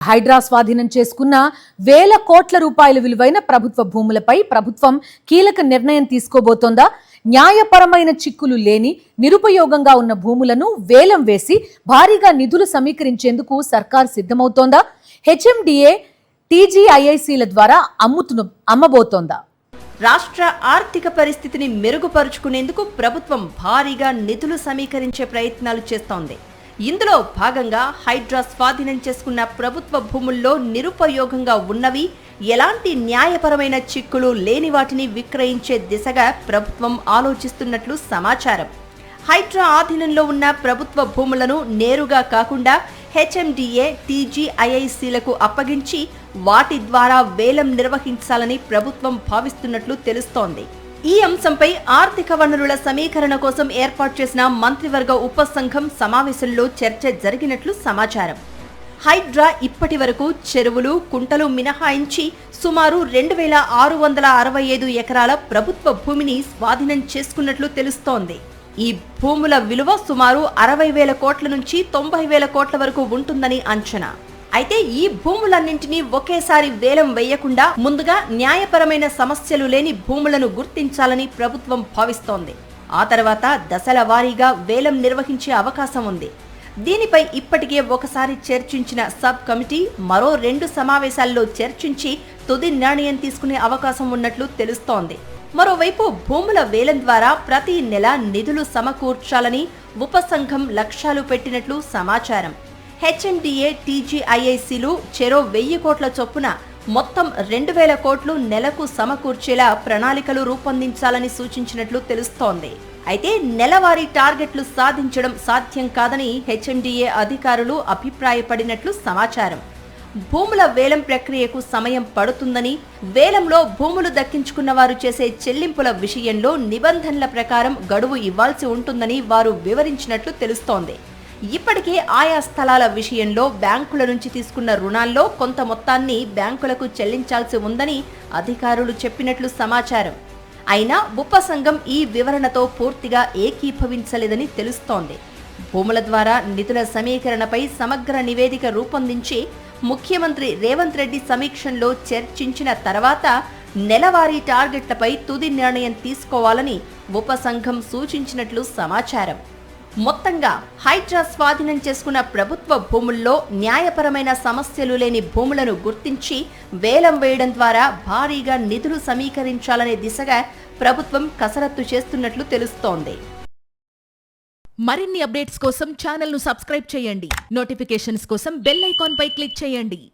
హైడ్రా స్వాధీనం చేసుకున్న వేల కోట్ల రూపాయల విలువైన ప్రభుత్వ భూములపై ప్రభుత్వం కీలక నిర్ణయం తీసుకోబోతోందా? న్యాయపరమైన చిక్కులు లేని నిరుపయోగంగా ఉన్న భూములను వేలం వేసి భారీగా నిధులు సమీకరించేందుకు సర్కార్ సిద్ధమవుతోందా? హెచ్ఎండిఏ టీజీఐఐసీల ద్వారా అమ్మబోతోందా? రాష్ట్ర ఆర్థిక పరిస్థితిని మెరుగుపరుచుకునేందుకు ప్రభుత్వం భారీగా నిధులు సమీకరించే ప్రయత్నాలు చేస్తోంది. ఇందులో భాగంగా హైడ్రా స్వాధీనం చేసుకున్న ప్రభుత్వ భూముల్లో నిరుపయోగంగా ఉన్నవి, ఎలాంటి న్యాయపరమైన చిక్కులు లేని వాటిని విక్రయించే దిశగా ప్రభుత్వం ఆలోచిస్తున్నట్లు సమాచారం. హైడ్రా ఆధీనంలో ఉన్న ప్రభుత్వ భూములను నేరుగా కాకుండా హెచ్ఎండిఏ టీజీఐఐసీలకు అప్పగించి వాటి ద్వారా వేలం నిర్వహించాలని ప్రభుత్వం భావిస్తున్నట్లు తెలుస్తోంది. ఈ అంశంపై ఆర్థిక వనరుల సమీకరణ కోసం ఏర్పాటు చేసిన మంత్రివర్గ ఉపసంఘం సమావేశంలో చర్చ జరిగినట్లు సమాచారం. హైడ్రా ఇప్పటి వరకు చెరువులు, కుంటలు మినహాయించి సుమారు 2665 ఎకరాల ప్రభుత్వ భూమిని స్వాధీనం చేసుకున్నట్లు తెలుస్తోంది. ఈ భూముల విలువ సుమారు 60,000 కోట్ల నుంచి 90,000 కోట్ల వరకు ఉంటుందని అంచనా. అయితే ఈ భూములన్నింటినీ ఒకేసారి వేలం వేయకుండా ముందుగా న్యాయపరమైన సమస్యలు లేని భూములను గుర్తించాలని ప్రభుత్వం భావిస్తోంది. ఆ తర్వాత దశల వారీగా వేలం నిర్వహించే అవకాశం ఉంది. దీనిపై ఇప్పటికే ఒకసారి చర్చించిన సబ్ కమిటీ మరో 2 సమావేశాల్లో చర్చించి తుది నిర్ణయం తీసుకునే అవకాశం ఉన్నట్లు తెలుస్తోంది. మరోవైపు భూముల వేలం ద్వారా ప్రతి నెల నిధులు సమకూర్చాలని ఉపసంఘం లక్ష్యాలు పెట్టినట్లు సమాచారం. హెచ్ఎండిఏ టీజీఐఐసీలు చెరో 1000 కోట్ల చొప్పున మొత్తం 2000 కోట్లు నెలకు సమకూర్చేలా ప్రణాళికలు రూపొందించాలని సూచించినట్లు తెలుస్తోంది. అయితే నెలవారీ టార్గెట్లు సాధించడం సాధ్యం కాదని హెచ్ఎండిఏ అధికారులు అభిప్రాయపడినట్లు సమాచారం. భూముల వేలం ప్రక్రియకు సమయం పడుతుందని, వేలంలో భూములు దక్కించుకున్న వారు చేసే చెల్లింపుల విషయంలో నిబంధనల ప్రకారం గడువు ఇవ్వాల్సి ఉంటుందని వారు వివరించినట్లు తెలుస్తోంది. ఇప్పటికే ఆయా స్థలాల విషయంలో బ్యాంకుల నుంచి తీసుకున్న రుణాల్లో కొంత మొత్తాన్ని బ్యాంకులకు చెల్లించాల్సి ఉందని అధికారులు చెప్పినట్లు సమాచారం. అయినా ఉపసంఘం ఈ వివరణతో పూర్తిగా ఏకీభవించలేదని తెలుస్తోంది. భూముల ద్వారా నిధుల సమీకరణపై సమగ్ర నివేదిక రూపొందించి ముఖ్యమంత్రి రేవంత్ రెడ్డి సమీక్షంలో చర్చించిన తర్వాత నెలవారీ టార్గెట్లపై తుది నిర్ణయం తీసుకోవాలని ఉపసంఘం సూచించినట్లు సమాచారం. మొత్తంగా హైడ్రా స్వాధీనం చేసుకున్న ప్రభుత్వ భూముల్లో న్యాయపరమైన సమస్యలు లేని భూములను గుర్తించి వేలం వేయడం ద్వారా భారీగా నిధులు సమీకరించాలనే దిశగా ప్రభుత్వం కసరత్తు చేస్తున్నట్లు తెలుస్తోంది. మరిన్ని అప్డేట్స్ కోసం ఛానల్ను సబ్స్క్రైబ్ చేయండి. నోటిఫికేషన్స్ కోసం బెల్ ఐకాన్ పై క్లిక్ చేయండి.